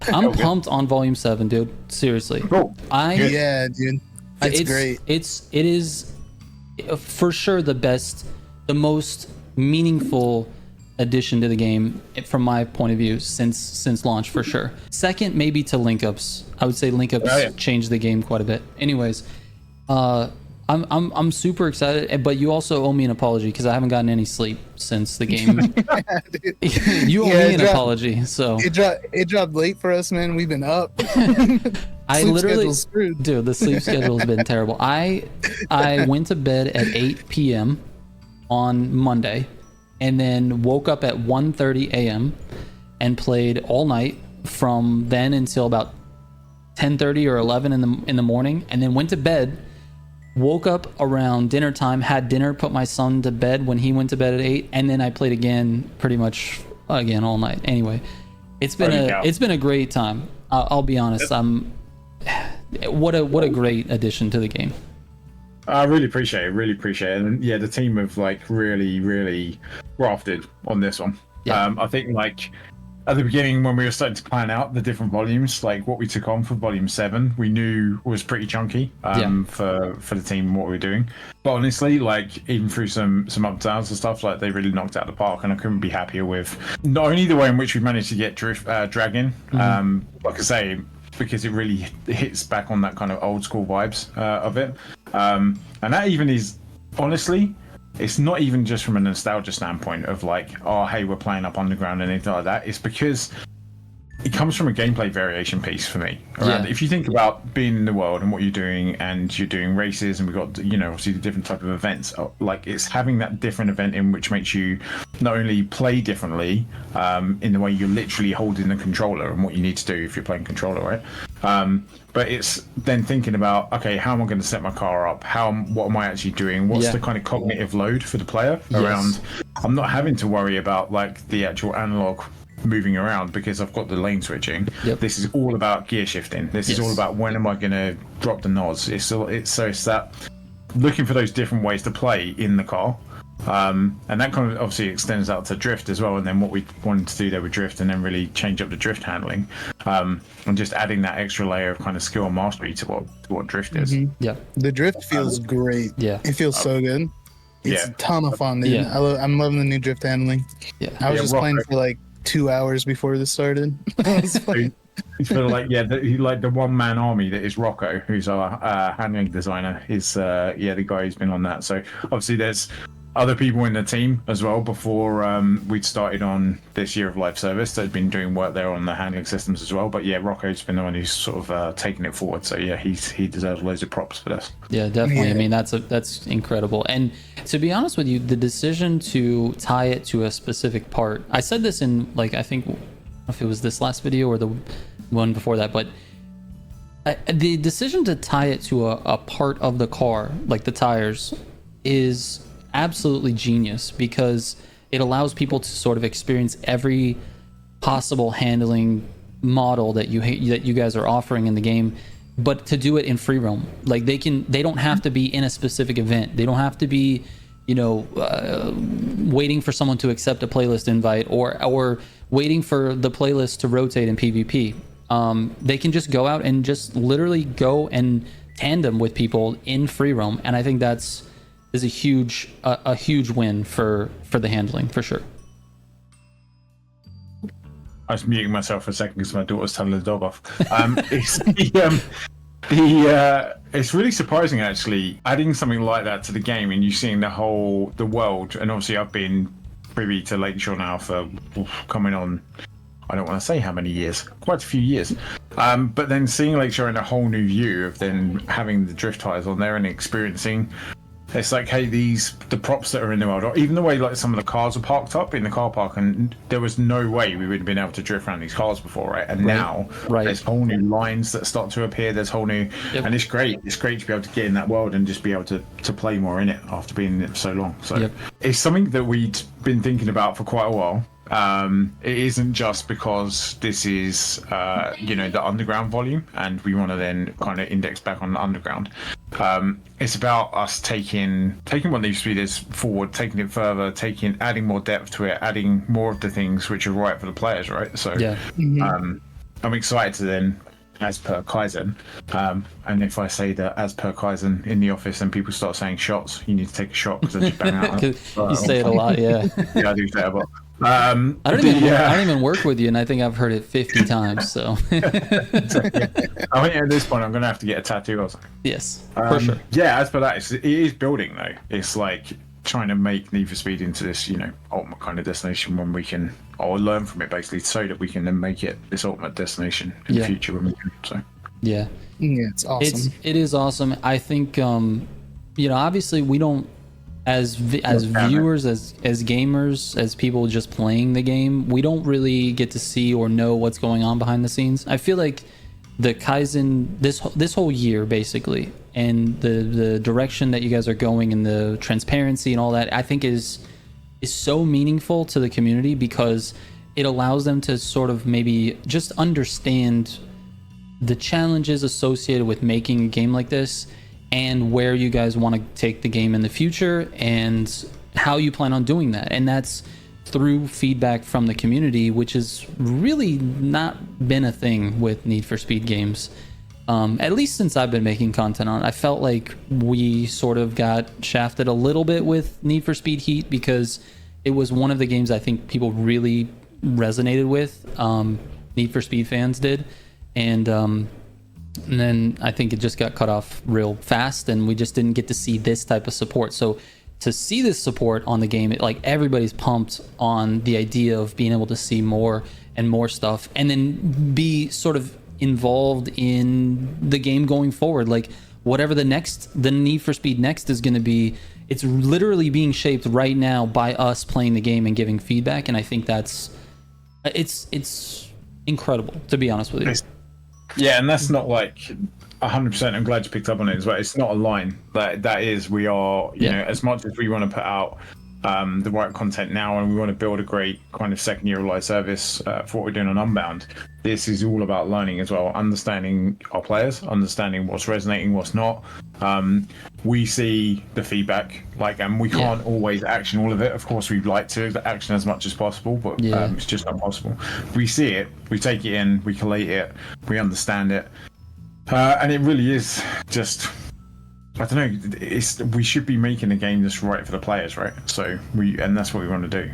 I'm pumped on Volume 7, dude. Seriously. Cool. Yeah, dude. It's great. It is for sure the most meaningful addition to the game from my point of view since launch, for sure. Second, maybe to link ups. I would say link ups changed the game quite a bit. Anyways, I'm super excited, but you also owe me an apology because I haven't gotten any sleep since the game. You owe me an apology. So it dropped late for us, man. We've been up. I literally, dude, the sleep schedule has been terrible. I went to bed at 8 p.m. on Monday, and then woke up at 1:30 a.m. and played all night from then until about 10:30 or 11 in the morning, and then went to bed. Woke up around dinner time, had dinner, put my son to bed when he went to bed at 8, and then I played again pretty much again all night. Anyway, it's been a great time. I'll be honest. What a great addition to the game. I really appreciate it. And yeah, the team have like really grafted on this one. Yeah. I think like at the beginning when we were starting to plan out the different volumes, like what we took on for volume 7, we knew was pretty chunky for the team and what we were doing. But honestly, like even through some ups and downs and stuff, like they really knocked it out of the park, and I couldn't be happier with not only the way in which we managed to get Dragon, like I say, because it really hits back on that kind of old school vibes of it. And that even is, honestly, it's not even just from a nostalgia standpoint of like, oh, hey, we're playing up underground and anything like that. It's because it comes from a gameplay variation piece for me. If you think about being in the world and what you're doing, and you're doing races, and we've got, obviously the different type of events, like it's having that different event in which makes you not only play differently in the way you're literally holding the controller and what you need to do if you're playing controller, right? But it's then thinking about, okay, how am I going to set my car up? What am I actually doing? What's the kind of cognitive load for the player around? I'm not having to worry about like the actual analog moving around because I've got the lane switching. This is all about gear shifting. This is all about when am I going to drop the nods. It's that looking for those different ways to play in the car. And that kind of obviously extends out to drift as well, and then what we wanted to do there with drift, and then really change up the drift handling, and just adding that extra layer of kind of skill and mastery to what drift is. The drift feels great. It feels so good. It's a ton of fun, dude. I'm loving the new drift handling. I was just playing for like 2 hours before this started. It's sort of like the one-man army that is Rocco, who's our handling designer. Is the guy who's been on that. So obviously there's other people in the team as well before we'd started on this year of live service that had been doing work there on the handling systems as well. But Rocco's been the one who's sort of taken it forward. So he deserves loads of props for this. Yeah, definitely. I mean, that's incredible. And to be honest with you, the decision to tie it to a specific part, I said this in like, I think if it was this last video or the one before that, but the decision to tie it to a part of the car, like the tires, is absolutely genius, because it allows people to sort of experience every possible handling model that you guys are offering in the game, but to do it in free roam. Like they don't have to be in a specific event. They don't have to be waiting for someone to accept a playlist invite or waiting for the playlist to rotate in PvP. They can just go out and just literally go and tandem with people in free roam, and I think that's is a huge win for the handling, for sure. I was muting myself for a second because my daughter's telling the dog off. It's really surprising actually adding something like that to the game, and you seeing the world. And obviously I've been privy to Lakeshore now for coming on, I don't want to say how many years, quite a few years. But then seeing Lakeshore in a whole new view of then having the drift tires on there and experiencing, it's like, hey, the props that are in the world, or even the way like some of the cars are parked up in the car park, and there was no way we would have been able to drift around these cars before, right? And now there's whole new lines that start to appear. There's whole new, and it's great. It's great to be able to get in that world and just be able to play more in it after being in it for so long. So it's something that we'd been thinking about for quite a while. It isn't just because this is the underground volume and we want to then kind of index back on the underground. It's about us taking what Need for Speed is forward, taking it further, adding more depth to it, adding more of the things which are right for the players, right? So I'm excited to then, as per Kaizen, and if I say that as per Kaizen in the office and people start saying shots, you need to take a shot because I just bang out. You say it a lot, yeah. Yeah, I do say it a lot. I don't even work with you, and I think I've heard it 50 times. So I think at this point I'm gonna have to get a tattoo or something. Yes, for sure. Yeah, as per that, it is building though. It's like trying to make Need for Speed into this, ultimate kind of destination when we can, or learn from it basically, so that we can then make it this ultimate destination in the future when we can. So yeah, it's awesome. It is awesome. I think obviously we don't, as viewers, as gamers, as people just playing the game, we don't really get to see or know what's going on behind the scenes. I feel like the Kaizen this whole year basically, and the direction that you guys are going and the transparency and all that, I think is so meaningful to the community, because it allows them to sort of maybe just understand the challenges associated with making a game like this, and where you guys want to take the game in the future, and how you plan on doing that. And that's through feedback from the community, which has really not been a thing with Need for Speed games. At least since I've been making content on it. I felt like we sort of got shafted a little bit with Need for Speed Heat, because it was one of the games I think people really resonated with. Need for Speed fans did. And then I think it just got cut off real fast, and we just didn't get to see this type of support. So to see this support on the game, everybody's pumped on the idea of being able to see more and more stuff, and then be sort of involved in the game going forward. Like whatever the Need for Speed Next is going to be, it's literally being shaped right now by us playing the game and giving feedback. And I think it's incredible, to be honest with you. Yeah, and that's not like 100%. I'm glad you picked up on it as well. It's not a line. That is, we are, as much as we want to put out the right content now, and we want to build a great kind of second year of live service for what we're doing on Unbound, this is all about learning as well, understanding our players, understanding what's resonating, what's not. We see the feedback, and we can't always action all of it. Of course, we'd like to action as much as possible, but it's just not possible. We see it, we take it in, we collate it, we understand it, and it really is just, I don't know. We should be making a game that's right for the players, right? So and that's what we want to do.